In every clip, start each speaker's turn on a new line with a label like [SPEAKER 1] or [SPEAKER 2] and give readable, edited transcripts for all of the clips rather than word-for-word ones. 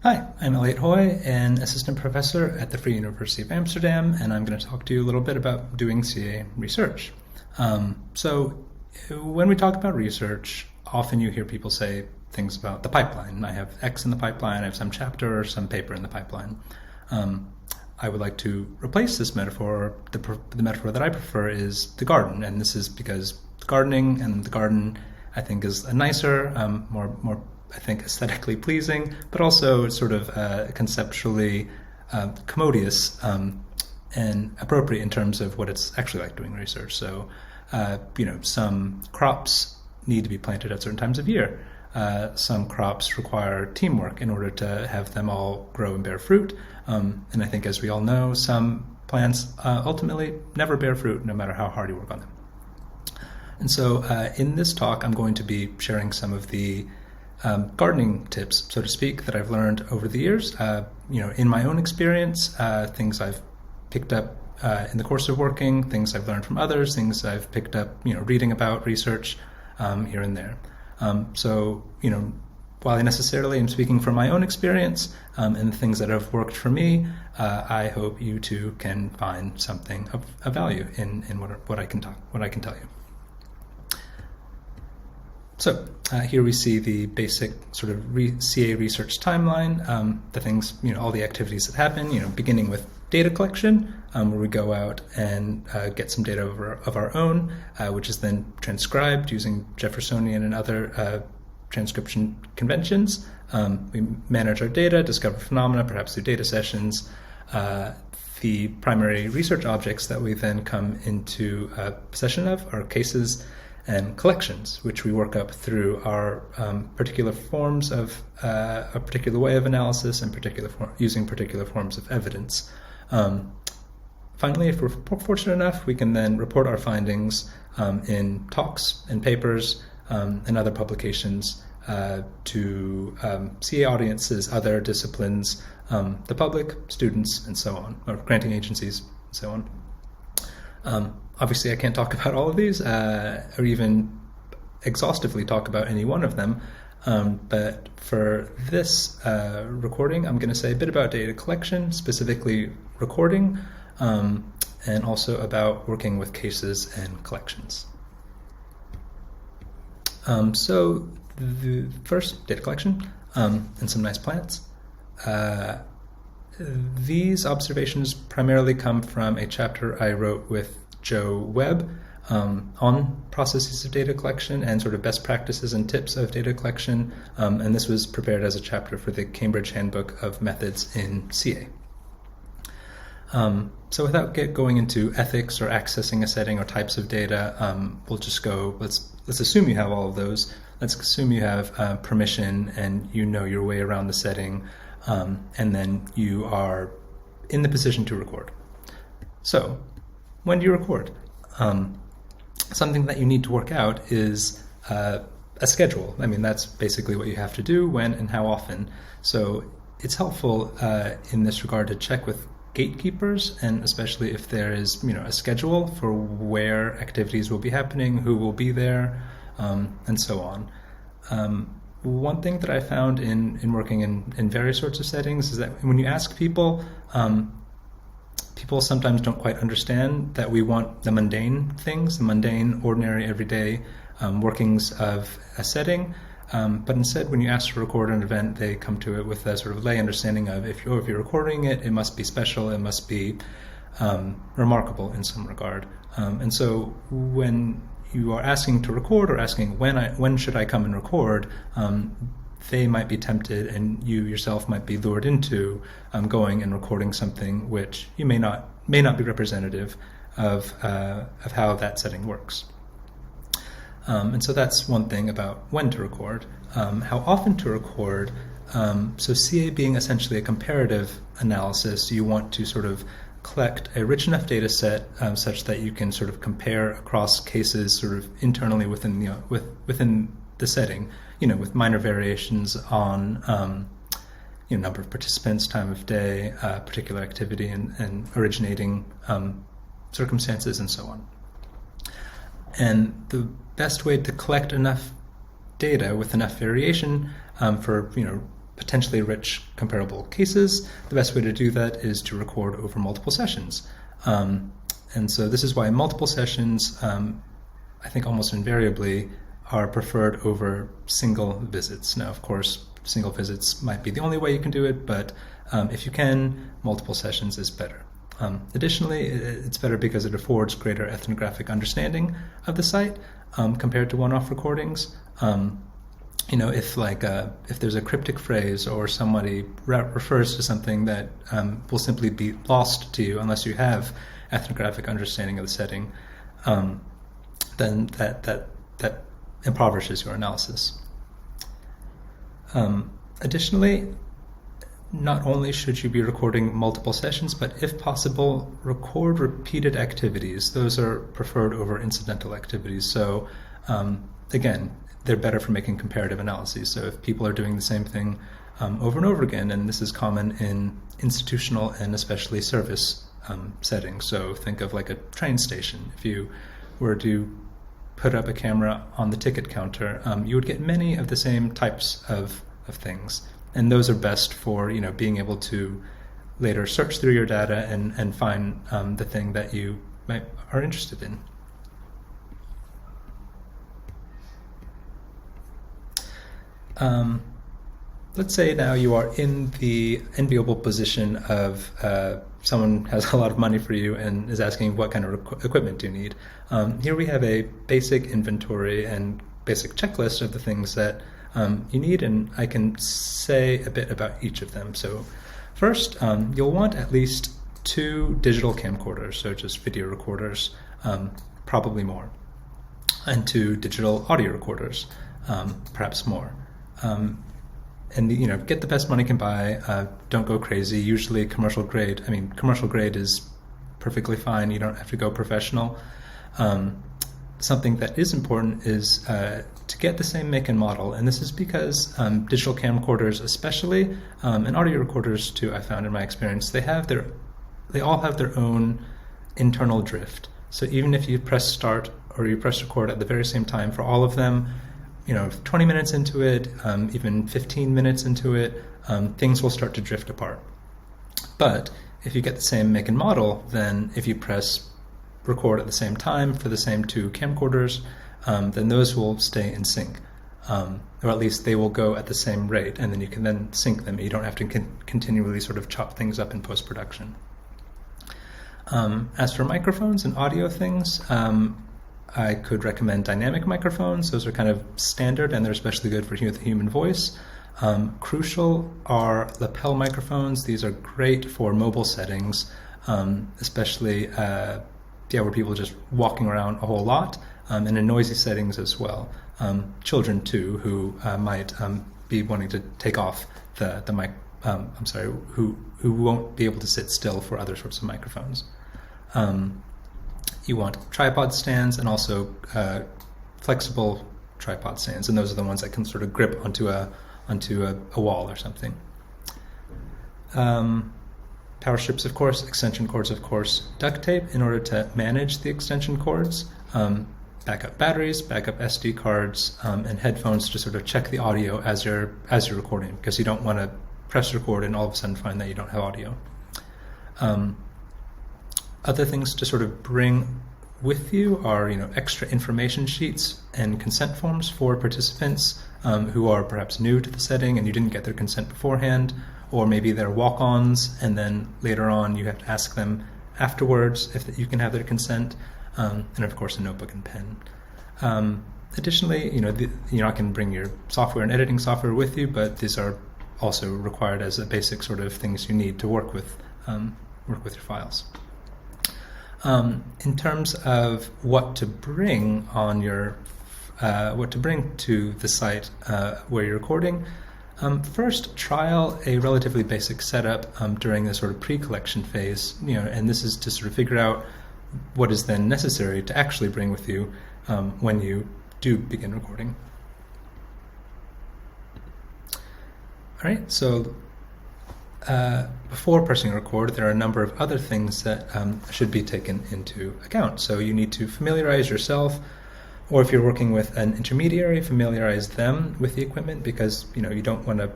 [SPEAKER 1] Hi, I'm Elliott Hoey, an assistant professor at the Free University of Amsterdam, and I'm going to talk to you a little bit about doing CA research. So when we talk about research, often you hear people say things about the pipeline. I have X in the pipeline, I have some chapter or some paper in the pipeline. I would like to replace this metaphor. The metaphor that I prefer is the garden, and this is because gardening and the garden, I think, is a nicer, more I think aesthetically pleasing, but also sort of conceptually commodious and appropriate in terms of what it's actually like doing research. So, some crops need to be planted at certain times of year. Some crops require teamwork in order to have them all grow and bear fruit. And I think, as we all know, some plants ultimately never bear fruit, no matter how hard you work on them. And so in this talk, I'm going to be sharing some of the gardening tips, so to speak, that I've learned over the years. In my own experience, things I've picked up in the course of working, things I've learned from others, things I've picked up, reading about research here and there. While I necessarily am speaking from my own experience and the things that have worked for me, I hope you too can find something of value in what I can tell you. So here we see the basic sort of CA research timeline, the things, all the activities that happen, beginning with data collection, where we go out and get some data of our own, which is then transcribed using Jeffersonian and other transcription conventions. We manage our data, discover phenomena, perhaps through data sessions. The primary research objects that we then come into possession of are cases and collections, which we work up through our particular forms of a particular way of analysis and using particular forms of evidence. Finally, if we're fortunate enough, we can then report our findings in talks and papers and other publications to CA audiences, other disciplines, the public, students, and so on, or granting agencies, and so on. Obviously, I can't talk about all of these or even exhaustively talk about any one of them, but for this recording, I'm going to say a bit about data collection, specifically recording, and also about working with cases and collections. So the first, data collection and some nice plants. These observations primarily come from a chapter I wrote with Joe Webb on processes of data collection and sort of best practices and tips of data collection, and this was prepared as a chapter for the Cambridge Handbook of Methods in CA. So without going into ethics or accessing a setting or types of data, we'll just go, let's assume you have all of those. Let's assume you have permission and you know your way around the setting, and then you are in the position to record. So when do you record? Something that you need to work out is a schedule. I mean, that's basically what you have to do, when and how often. So it's helpful in this regard to check with gatekeepers, and especially if there is a schedule for where activities will be happening, who will be there, and so on. One thing that I found in working in various sorts of settings is that when you ask people, people sometimes don't quite understand that we want the mundane things, the mundane, ordinary, everyday workings of a setting. But instead, when you ask to record an event, they come to it with a sort of lay understanding of if you're recording it, it must be special, it must be remarkable in some regard. And so when you are asking to record or asking when should I come and record, they might be tempted, and you yourself might be lured into going and recording something which you may not be representative of how that setting works. And so that's one thing about when to record. How often to record. So CA being essentially a comparative analysis, you want to sort of collect a rich enough data set such that you can sort of compare across cases sort of internally within the setting, with minor variations on number of participants, time of day, particular activity, and originating circumstances, and so on. And the best way to collect enough data with enough variation for potentially rich comparable cases, the best way to do that is to record over multiple sessions. And so this is why multiple sessions, I think almost invariably, are preferred over single visits. Now, of course, single visits might be the only way you can do it, but if you can, multiple sessions is better. Additionally, it's better because it affords greater ethnographic understanding of the site compared to one-off recordings. If there's a cryptic phrase or somebody refers to something that will simply be lost to you unless you have ethnographic understanding of the setting, then that impoverishes your analysis. Additionally, not only should you be recording multiple sessions, but if possible, record repeated activities. Those are preferred over incidental activities. So again, they're better for making comparative analyses. So if people are doing the same thing over and over again, and this is common in institutional and especially service settings. So think of like a train station. If you were to put up a camera on the ticket counter, you would get many of the same types of things. And those are best for being able to later search through your data and find the thing that you are interested in. Let's say now you are in the enviable position of someone has a lot of money for you and is asking what kind of equipment do you need. Here we have a basic inventory and basic checklist of the things that you need, and I can say a bit about each of them. So first, you'll want at least 2 digital camcorders, so just video recorders, probably more, and 2 digital audio recorders, perhaps more. And get the best money can buy. Don't go crazy. Usually commercial grade is perfectly fine. You don't have to go professional. Something that is important is to get the same make and model, and this is because digital camcorders especially, and audio recorders too, I found in my experience, they all have their own internal drift. So even if you press start or you press record at the very same time for all of them, 20 minutes into it, even 15 minutes into it, things will start to drift apart. But if you get the same make and model, then if you press record at the same time for the same 2 camcorders, then those will stay in sync, or at least they will go at the same rate, and then you can then sync them. You don't have to continually sort of chop things up in post-production. As for microphones and audio things, I could recommend dynamic microphones. Those are kind of standard, and they're especially good for the human voice. Crucial are lapel microphones. These are great for mobile settings, especially where people are just walking around a whole lot, and in noisy settings as well. Children too, who might be wanting to take off the mic. Who won't be able to sit still for other sorts of microphones. You want tripod stands and also flexible tripod stands, and those are the ones that can sort of grip onto a wall or something. Power strips, of course, extension cords, of course, duct tape in order to manage the extension cords, backup batteries, backup SD cards, and headphones to sort of check the audio as you're recording, because you don't want to press record and all of a sudden find that you don't have audio. Other things to sort of bring with you are, extra information sheets and consent forms for participants who are perhaps new to the setting and you didn't get their consent beforehand, or maybe they're walk-ons and then later on you have to ask them afterwards if you can have their consent, and of course a notebook and pen. Additionally, I can bring your software and editing software with you, but these are also required as a basic sort of things you need to work with your files. In terms of what to bring to the site where you're recording, first trial a relatively basic setup during the sort of pre-collection phase, and this is to sort of figure out what is then necessary to actually bring with you when you do begin recording. All right, so before pressing record, there are a number of other things that should be taken into account. So you need to familiarize yourself, or if you're working with an intermediary, familiarize them with the equipment, because you don't want to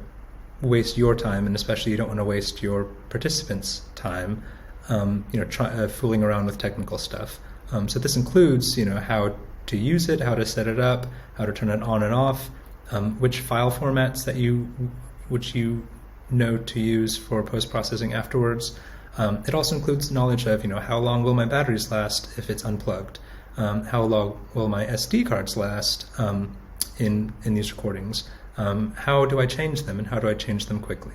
[SPEAKER 1] waste your time, and especially you don't want to waste your participants' time, fooling around with technical stuff. So this includes, how to use it, how to set it up, how to turn it on and off, which file formats which you know to use for post-processing afterwards. It also includes knowledge of, how long will my batteries last if it's unplugged? How long will my SD cards last in these recordings? How do I change them, and how do I change them quickly?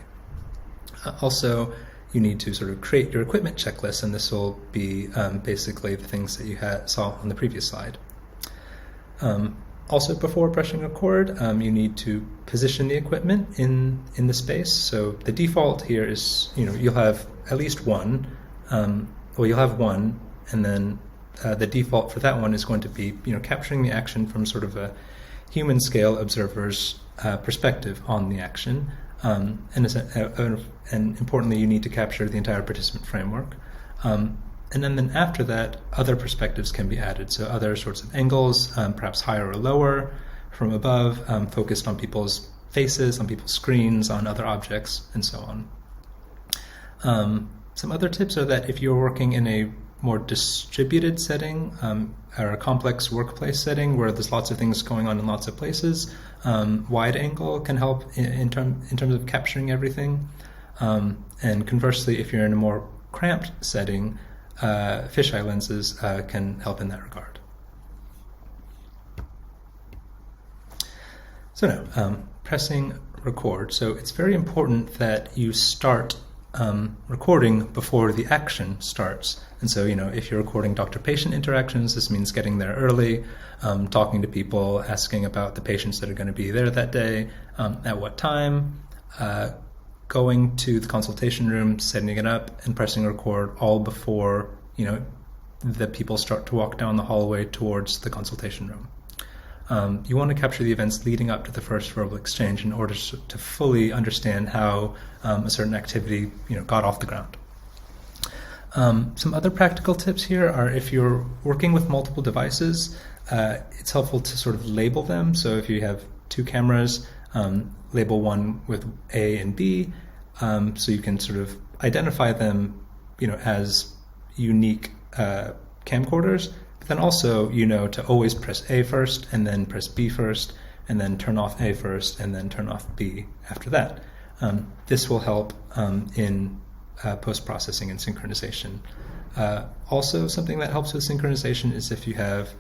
[SPEAKER 1] Also, you need to sort of create your equipment checklist, and this will be basically the things that you saw on the previous slide. Also, before pressing record, you need to position the equipment in the space. So the default here is, you'll have at least one. You'll have one, and then the default for that one is going to be, capturing the action from sort of a human scale observer's perspective on the action. And importantly, you need to capture the entire participant framework. And then after that, other perspectives can be added. So other sorts of angles, perhaps higher or lower, from above, focused on people's faces, on people's screens, on other objects, and so on. Some other tips are that if you're working in a more distributed setting, or a complex workplace setting where there's lots of things going on in lots of places, wide angle can help in terms of capturing everything. And conversely, if you're in a more cramped setting, fisheye lenses can help in that regard. So now, pressing record. So it's very important that you start recording before the action starts. And so, if you're recording doctor-patient interactions, this means getting there early, talking to people, asking about the patients that are going to be there that day, at what time, going to the consultation room, setting it up, and pressing record all before, the people start to walk down the hallway towards the consultation room. You want to capture the events leading up to the first verbal exchange in order to fully understand how a certain activity, got off the ground. Some other practical tips here are if you're working with multiple devices, it's helpful to sort of label them. So if you have two cameras, label one with A and B, so you can sort of identify them, as unique camcorders. But then also, to always press A first, and then press B first, and then turn off A first, and then turn off B after that. This will help in post-processing and synchronization. Also, something that helps with synchronization is if you have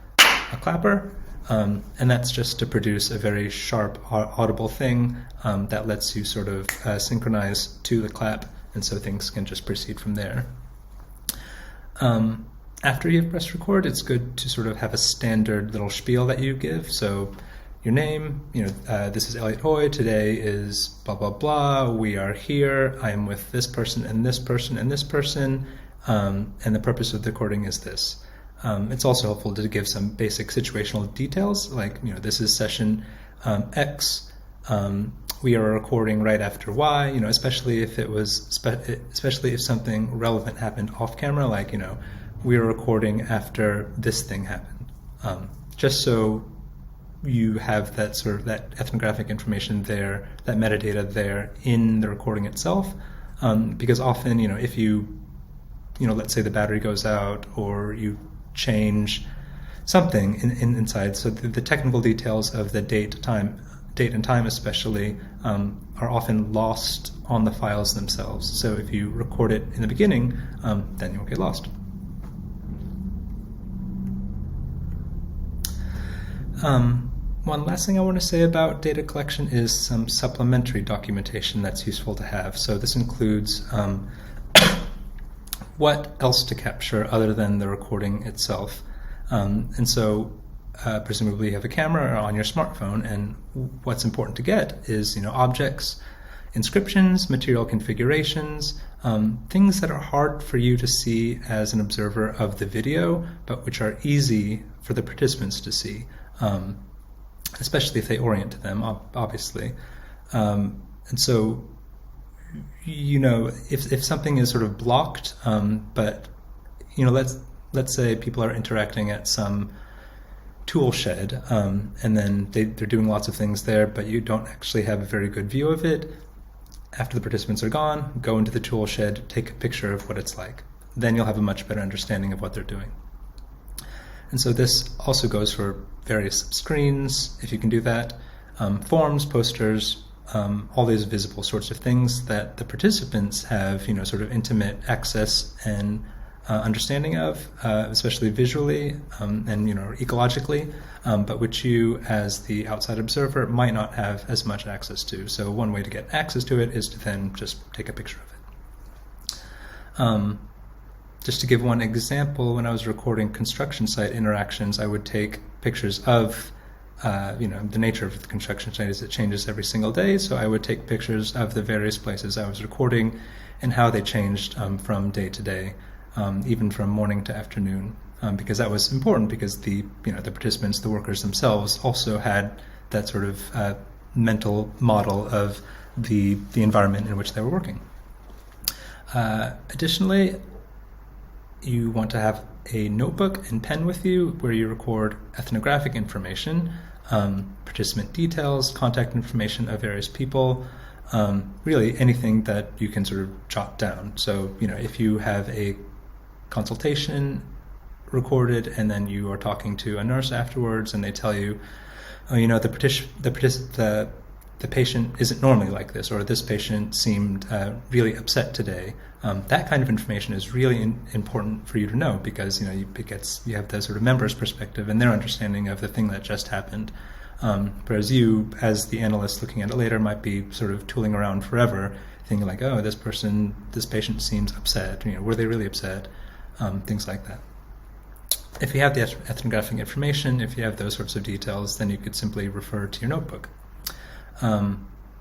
[SPEAKER 1] a clapper, and that's just to produce a very sharp, audible thing that lets you sort of synchronize to the clap, and so things can just proceed from there. After you've pressed record, it's good to sort of have a standard little spiel that you give. So your name, this is Elliott Hoey, today is blah, blah, blah, we are here, I am with this person and this person and this person, and the purpose of the recording is this. It's also helpful to give some basic situational details, like, this is session X, we are recording right after Y, especially if especially if something relevant happened off camera, like, we are recording after this thing happened. Just so you have that sort of that ethnographic information there, that metadata there in the recording itself, because often, if you, let's say the battery goes out or you change something inside, so the technical details of the date and time especially, are often lost on the files themselves. So if you record it in the beginning, then you won't get lost. One last thing I want to say about data collection is some supplementary documentation that's useful to have. So this includes what else to capture other than the recording itself. And so presumably you have a camera on your smartphone, and what's important to get is objects, inscriptions, material configurations, things that are hard for you to see as an observer of the video, but which are easy for the participants to see. Especially if they orient to them, obviously. And so, if something is sort of blocked, but, let's say people are interacting at some tool shed, and then they're doing lots of things there, but you don't actually have a very good view of it, after the participants are gone, go into the tool shed, take a picture of what it's like. Then you'll have a much better understanding of what they're doing. And so this also goes for various screens, if you can do that, forms, posters, all these visible sorts of things that the participants have, sort of intimate access and understanding of, especially visually and ecologically, but which you as the outside observer might not have as much access to. So one way to get access to it is to then just take a picture of it. Just to give one example, when I was recording construction site interactions, I would take pictures of the nature of the construction site is it changes every single day, so I would take pictures of the various places I was recording and how they changed from day to day, even from morning to afternoon, because that was important because the participants, the workers themselves, also had that sort of mental model of the environment in which they were working. Additionally, you want to have a notebook and pen with you where you record ethnographic information, participant details, contact information of various people, really anything that you can sort of jot down. So, if you have a consultation recorded and then you are talking to a nurse afterwards and they tell you, the patient isn't normally like this, or this patient seemed really upset today. That kind of information is really important for you to know because you have the sort of member's perspective and their understanding of the thing that just happened. Whereas you, as the analyst looking at it later, might be sort of tooling around forever, thinking like, oh, this patient seems upset. Were they really upset? Things like that. If you have the ethnographic information, if you have those sorts of details, then you could simply refer to your notebook.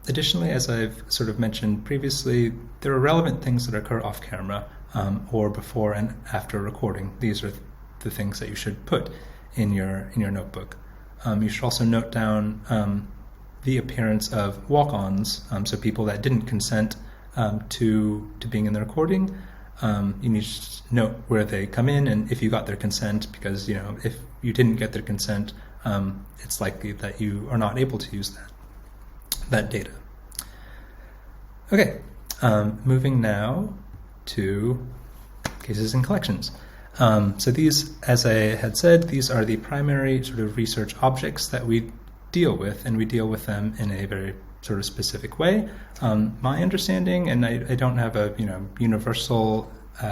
[SPEAKER 1] Additionally, as I've sort of mentioned previously, there are relevant things that occur off camera or before and after recording. These are the things that you should put in your notebook. You should also note down the appearance of walk-ons, so people that didn't consent to being in the recording. You need to note where they come in and if you got their consent, because if you didn't get their consent, it's likely that you are not able to use that data. Okay, moving now to cases and collections. So these, as I had said, these are the primary sort of research objects that we deal with, and we deal with them in a very sort of specific way. My understanding, and I don't have a universal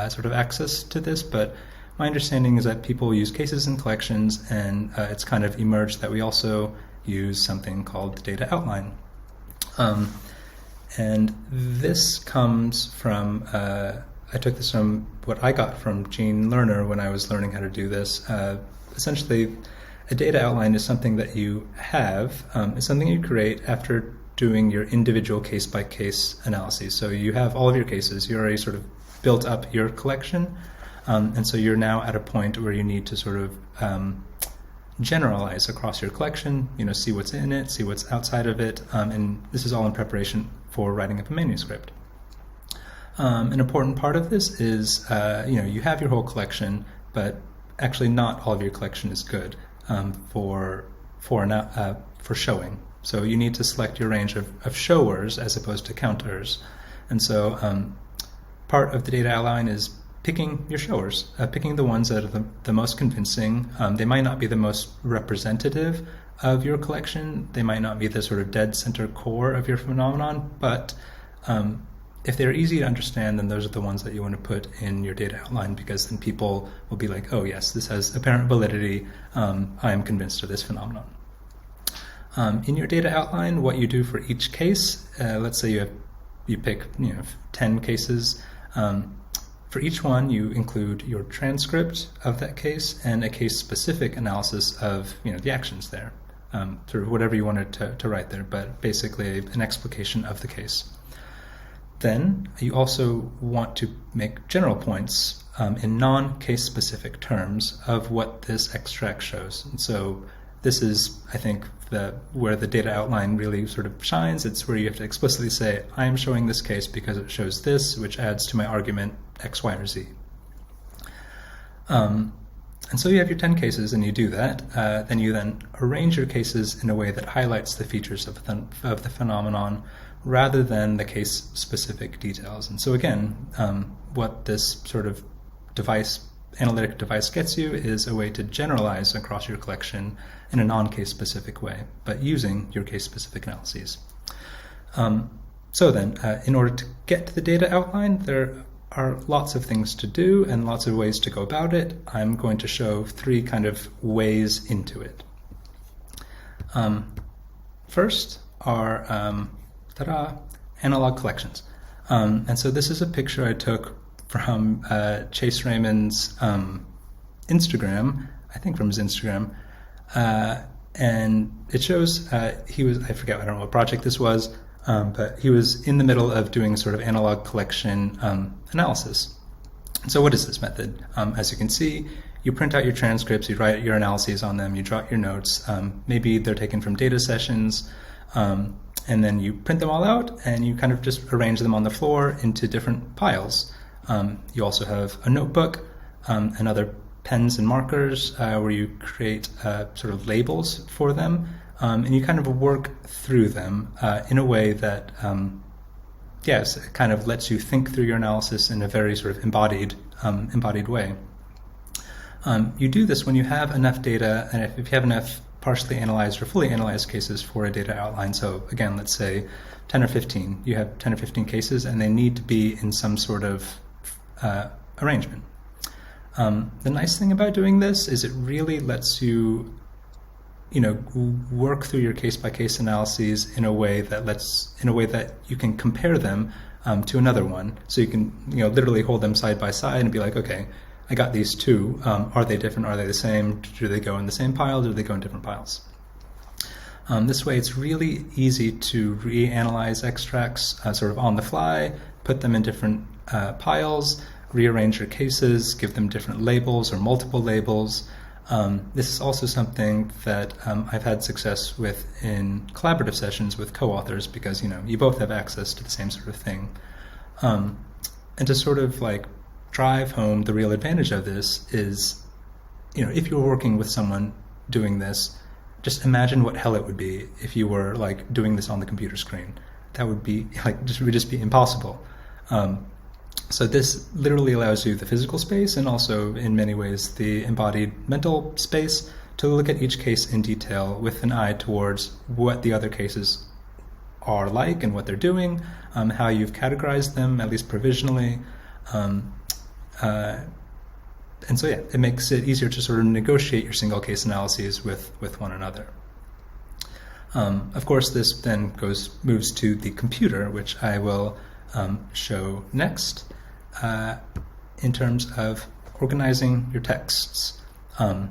[SPEAKER 1] sort of access to this, but my understanding is that people use cases and collections, and it's kind of emerged that we also use something called the data outline. And this comes from, I took this from what I got from Gene Lerner when I was learning how to do this. Essentially, a data outline is something that you have, it's something you create after doing your individual case-by-case analyses. So you have all of your cases, you already sort of built up your collection, and so you're now at a point where you need to sort of generalize across your collection, see what's in it, see what's outside of it, and this is all in preparation for writing up a manuscript. An important part of this is, you have your whole collection, but actually not all of your collection is good for showing. So you need to select your range of showers as opposed to counters. And so part of the data outline is picking your showers, picking the ones that are the most convincing. They might not be the most representative of your collection. They might not be the sort of dead center core of your phenomenon, but if they're easy to understand, then those are the ones that you want to put in your data outline, because then people will be like, oh yes, this has apparent validity. I am convinced of this phenomenon. In your data outline, what you do for each case, let's say you pick 10 cases. For each one, you include your transcript of that case and a case-specific analysis of the actions there, sort of whatever you wanted to write there, but basically an explication of the case. Then you also want to make general points in non-case specific terms of what this extract shows. And so this is, I think, where the data outline really sort of shines. It's where you have to explicitly say, I am showing this case because it shows this, which adds to my argument X, Y, or Z. And so you have your 10 cases and you do that. Then you arrange your cases in a way that highlights the features of the phenomenon rather than the case-specific details. And so again, what this sort of analytic device gets you is a way to generalize across your collection in a non-case specific way, but using your case-specific analyses. So then, in order to get to the data outline, there are lots of things to do and lots of ways to go about it. I'm going to show 3 kind of ways into it. First are analog collections. And so this is a picture I took from Chase Raymond's Instagram, I think from his Instagram, and it shows I don't know what project this was, but he was in the middle of doing sort of analog collection analysis. So what is this method? As you can see, you print out your transcripts, you write your analyses on them, you jot your notes. Maybe they're taken from data sessions, and then you print them all out and you kind of just arrange them on the floor into different piles. You also have a notebook and other pens and markers where you create sort of labels for them, and you kind of work through them in a way that, it kind of lets you think through your analysis in a very sort of embodied way. You do this when you have enough data, and if you have enough partially analyzed or fully analyzed cases for a data outline. So again, let's say 10 or 15. You have 10 or 15 cases, and they need to be in some sort of arrangement. The nice thing about doing this is it really lets you, work through your case-by-case analyses in a way that you can compare them to another one. So you can, literally hold them side by side and be like, okay, I got these 2. Are they different? Are they the same? Do they go in the same pile? Do they go in different piles? This way, it's really easy to reanalyze extracts sort of on the fly, put them in different piles, rearrange your cases, give them different labels or multiple labels. This is also something that I've had success with in collaborative sessions with co-authors because, you both have access to the same sort of thing. And to sort of like drive home the real advantage of this is, if you were working with someone doing this, just imagine what hell it would be if you were like doing this on the computer screen. That would be would just be impossible. So this literally allows you the physical space and also in many ways the embodied mental space to look at each case in detail with an eye towards what the other cases are like and what they're doing, how you've categorized them, at least provisionally. And so it makes it easier to sort of negotiate your single case analyses with one another. Of course, this then moves to the computer, which I will show next in terms of organizing your texts. And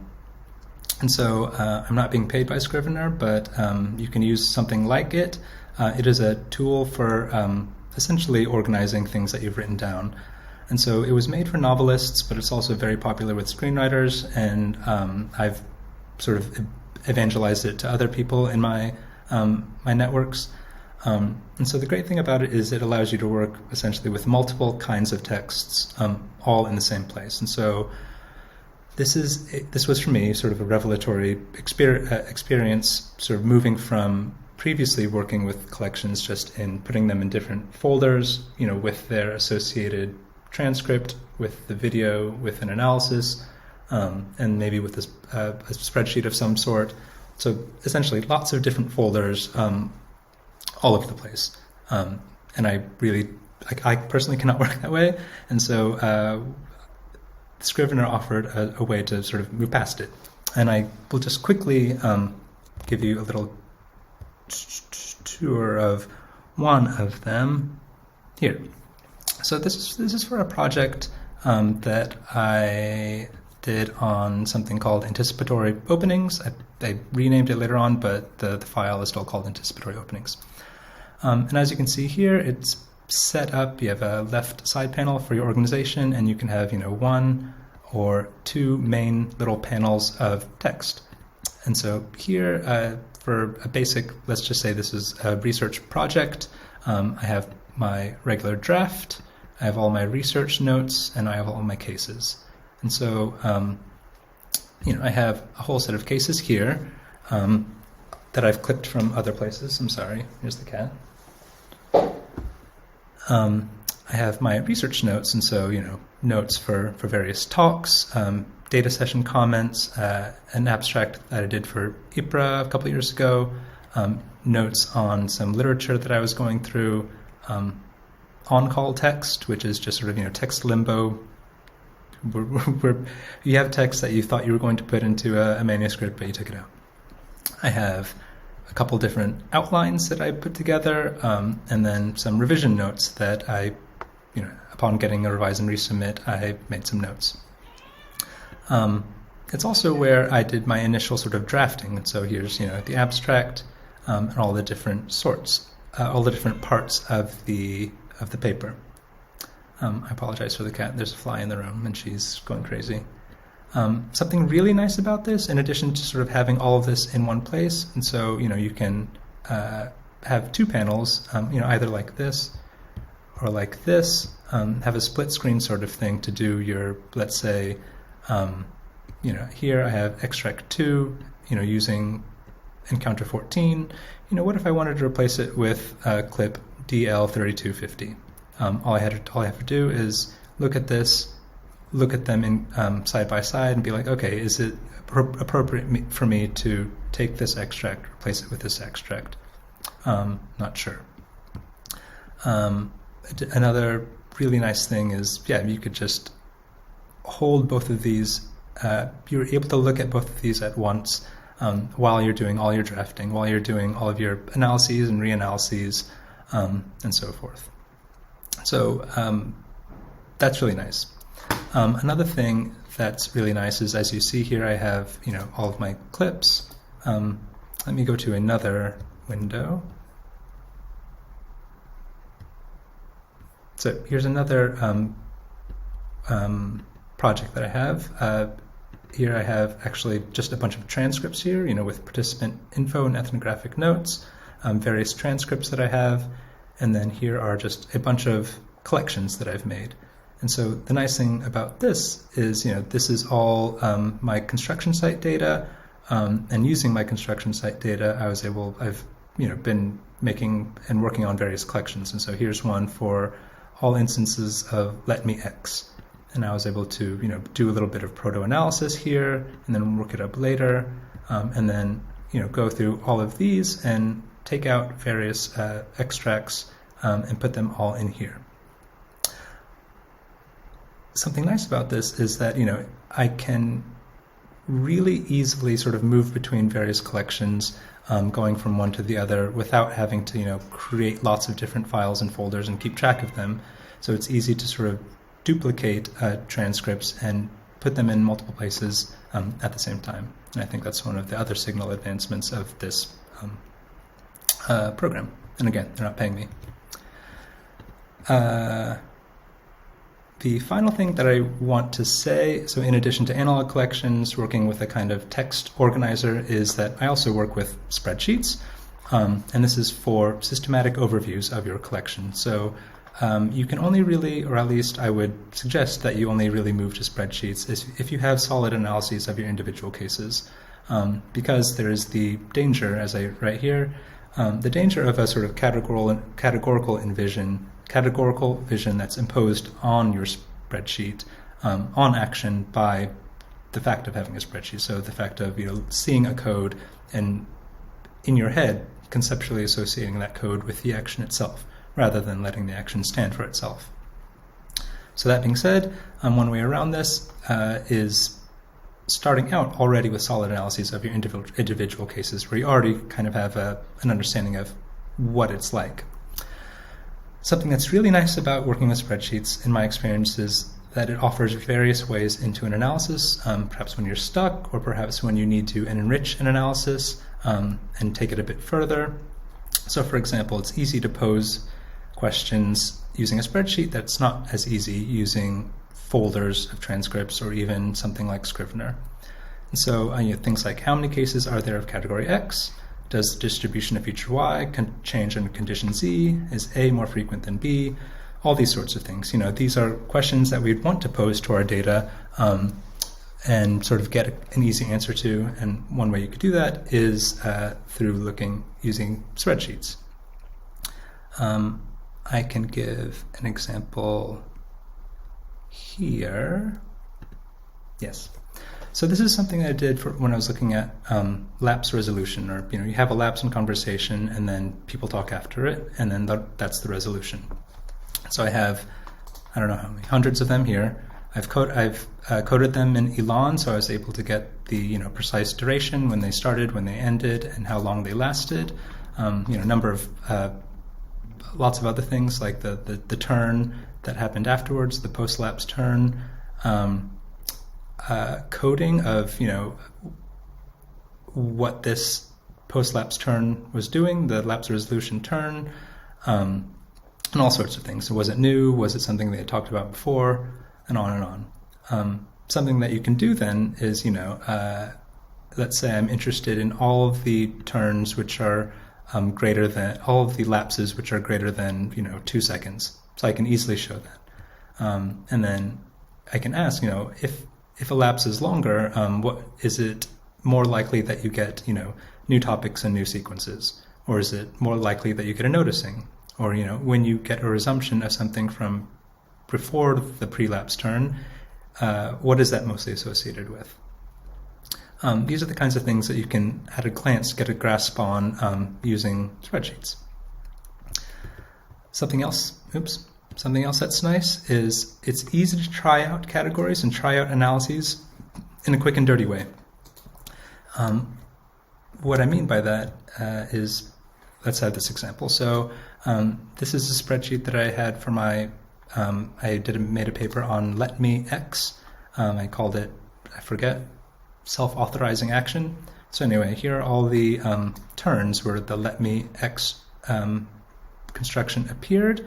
[SPEAKER 1] so I'm not being paid by Scrivener, but you can use something like it. It is a tool for essentially organizing things that you've written down. And so it was made for novelists, but it's also very popular with screenwriters, and I've sort of evangelized it to other people in my networks. And so the great thing about it is it allows you to work essentially with multiple kinds of texts, all in the same place. And so this was for me sort of a revelatory experience, sort of moving from previously working with collections just in putting them in different folders, with their associated transcript, with the video, with an analysis, and maybe with a spreadsheet of some sort. So essentially lots of different folders all over the place. And I personally cannot work that way. And so Scrivener offered a way to sort of move past it. And I will just quickly give you a little tour of one of them here. So this is for a project that I did on something called anticipatory openings. I renamed it later on, but the file is still called anticipatory openings. And as you can see here, it's set up. You have a left side panel for your organization, and you can have 1 or 2 main little panels of text. And so here, for a basic, let's just say this is a research project, I have my regular draft, I have all my research notes, and I have all my cases. And so, I have a whole set of cases here that I've clipped from other places. I'm sorry, here's the cat. I have my research notes, and so, notes for various talks, data session comments, an abstract that I did for IPRA a couple of years ago, notes on some literature that I was going through, on-call text, which is just sort of, text limbo, where you have text that you thought you were going to put into a manuscript, but you took it out. I have a couple different outlines that I put together, and then some revision notes that I, upon getting a revise and resubmit, I made some notes. It's also where I did my initial sort of drafting, and so here's, the abstract, and all the different all the different parts of the paper. I apologize for the cat. There's a fly in the room, and she's going crazy. Something really nice about this, in addition to sort of having all of this in one place, and so, you can have two panels, either like this or like this, have a split screen sort of thing to do your, let's say, here I have extract 2, using encounter 14. What if I wanted to replace it with clip DL3250? All I have to do is look at this, look at them in side by side, and be like, okay, is it appropriate for me to take this extract, replace it with this extract? Not sure. Another really nice thing is, you could just hold both of these. You're able to look at both of these at once while you're doing all your drafting, while you're doing all of your analyses and reanalyses, and so forth. So that's really nice. Another thing that's really nice is, as you see here, I have all of my clips. Let me go to another window. So here's another project that I have. Here I have actually just a bunch of transcripts here, with participant info and ethnographic notes, various transcripts that I have, and then here are just a bunch of collections that I've made. And so the nice thing about this is, this is all my construction site data, and using my construction site data, I've been making and working on various collections. And so here's one for all instances of let me X. And I was able to, do a little bit of proto-analysis here, and then work it up later, and then, go through all of these and take out various extracts and put them all in here. Something nice about this is that, I can really easily sort of move between various collections, going from one to the other without having to, create lots of different files and folders and keep track of them. So it's easy to sort of duplicate transcripts and put them in multiple places at the same time. And I think that's one of the other signal advancements of this program. And again, they're not paying me. The final thing that I want to say, so in addition to analog collections, working with a kind of text organizer, is that I also work with spreadsheets, and this is for systematic overviews of your collection. So you can only really, or at least I would suggest that you only really move to spreadsheets if you have solid analyses of your individual cases, because there is the danger, as I write here, the danger of a sort of categorical vision that's imposed on your spreadsheet, on action by the fact of having a spreadsheet. So the fact of seeing a code and in your head conceptually associating that code with the action itself, rather than letting the action stand for itself. So that being said, one way around this is starting out already with solid analyses of your individual cases, where you already kind of have an understanding of what it's like. Something that's really nice about working with spreadsheets, in my experience, is that it offers various ways into an analysis, perhaps when you're stuck, or perhaps when you need to enrich an analysis and take it a bit further. So for example, it's easy to pose questions using a spreadsheet that's not as easy using folders of transcripts or even something like Scrivener. And so things like, how many cases are there of category X? Does the distribution of feature Y change under condition Z? Is A more frequent than B? All these sorts of things. These are questions that we'd want to pose to our data and sort of get an easy answer to. And one way you could do that is through using spreadsheets. I can give an example here. Yes. So this is something I did when I was looking at lapse resolution, or you have a lapse in conversation and then people talk after it, and then that's the resolution. So I have, I don't know how many, hundreds of them here. I've coded them in Elan, so I was able to get the precise duration, when they started, when they ended, and how long they lasted. Number of lots of other things like the turn that happened afterwards, the post-lapse turn. Coding of what this post-lapse turn was doing, the lapse resolution turn, and all sorts of things. So was it new? Was it something they had talked about before? And on and on. Something that you can do then is, let's say I'm interested in all of the turns which are greater than, all of the lapses which are greater than 2 seconds. So I can easily show that. And then I can ask, if a lapse is longer, what is it more likely that you get, new topics and new sequences? Or is it more likely that you get a noticing? Or, when you get a resumption of something from before the pre-lapse turn, what is that mostly associated with? These are the kinds of things that you can, at a glance, get a grasp on using spreadsheets. Something else that's nice is it's easy to try out categories and try out analyses in a quick and dirty way. What I mean by that is, let's have this example. So this is a spreadsheet that I had for my, made a paper on let me X. I called it, I forget, self-authorizing action. So anyway, here are all the turns where the let me X construction appeared.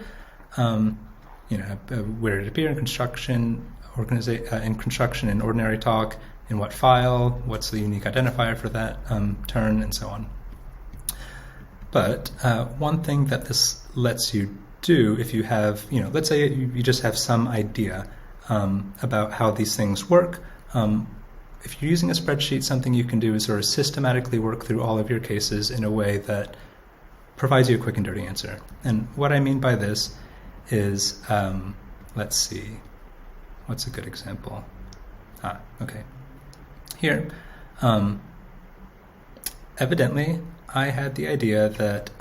[SPEAKER 1] Where it appeared in construction, in ordinary talk, in what file, what's the unique identifier for that turn, and so on. But one thing that this lets you do, if you have, let's say you just have some idea about how these things work, if you're using a spreadsheet, something you can do is sort of systematically work through all of your cases in a way that provides you a quick and dirty answer. And what I mean by this is, let's see, what's a good example? Okay. Here, evidently, I had the idea that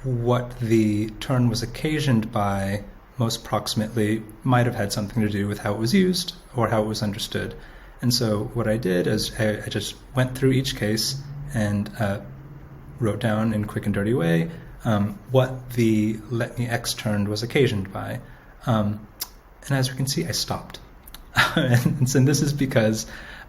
[SPEAKER 1] what the turn was occasioned by most proximately might have had something to do with how it was used or how it was understood. And so what I did is I just went through each case and wrote down in a quick and dirty way what the let me X turn was occasioned by. And as you can see, I stopped. And this is because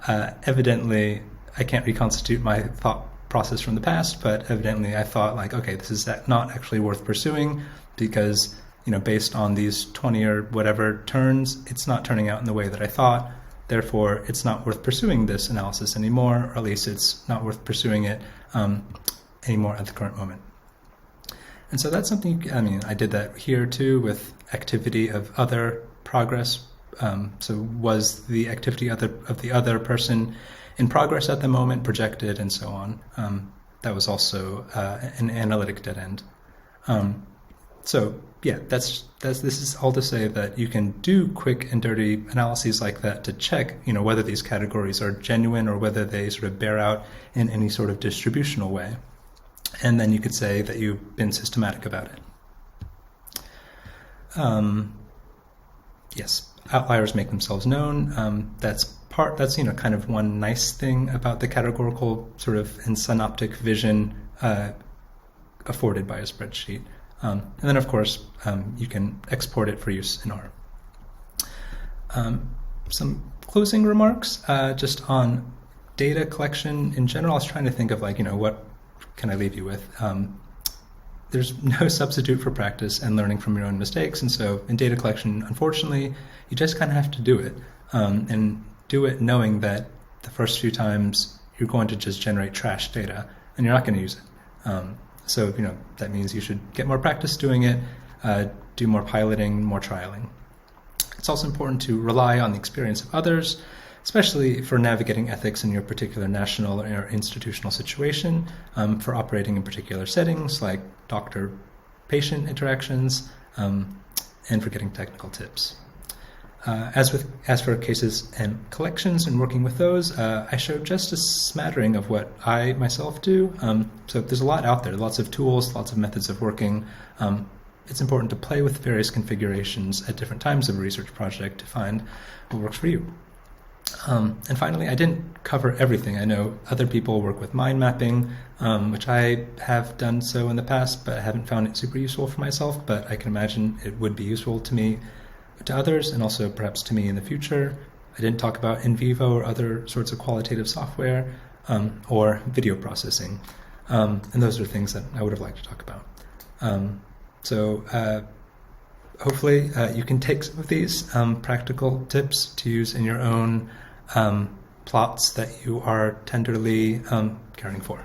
[SPEAKER 1] evidently I can't reconstitute my thought process from the past, but evidently I thought like, okay, this is not actually worth pursuing because, based on these 20 or whatever turns, it's not turning out in the way that I thought. Therefore, it's not worth pursuing this analysis anymore, or at least it's not worth pursuing it anymore at the current moment. And so that's something, I did that here too with activity of other progress. So was the activity of the other person in progress at the moment projected, and so on. That was also an analytic dead end. So yeah, this is all to say that you can do quick and dirty analyses like that to check, whether these categories are genuine or whether they sort of bear out in any sort of distributional way. And then you could say that you've been systematic about it. Yes, outliers make themselves known. That's kind of one nice thing about the categorical sort of and synoptic vision afforded by a spreadsheet. And then, of course, you can export it for use in R. Some closing remarks just on data collection in general. I was trying to think of what can I leave you with? There's no substitute for practice and learning from your own mistakes. And so in data collection, unfortunately, you just kind of have to do it. And do it knowing that the first few times you're going to just generate trash data and you're not going to use it. So that means you should get more practice doing it, do more piloting, more trialing. It's also important to rely on the experience of others, especially for navigating ethics in your particular national or institutional situation, for operating in particular settings like doctor patient interactions, and for getting technical tips. As for cases and collections and working with those, I showed just a smattering of what I myself do. So there's a lot out there, lots of tools, lots of methods of working. It's important to play with various configurations at different times of a research project to find what works for you. And finally, I didn't cover everything. I know other people work with mind mapping, which I have done so in the past, but I haven't found it super useful for myself, but I can imagine it would be useful to me, to others, and also perhaps to me in the future. I didn't talk about in vivo or other sorts of qualitative software, or video processing. And those are things that I would have liked to talk about. So hopefully you can take some of these practical tips to use in your own plots that you are tenderly caring for.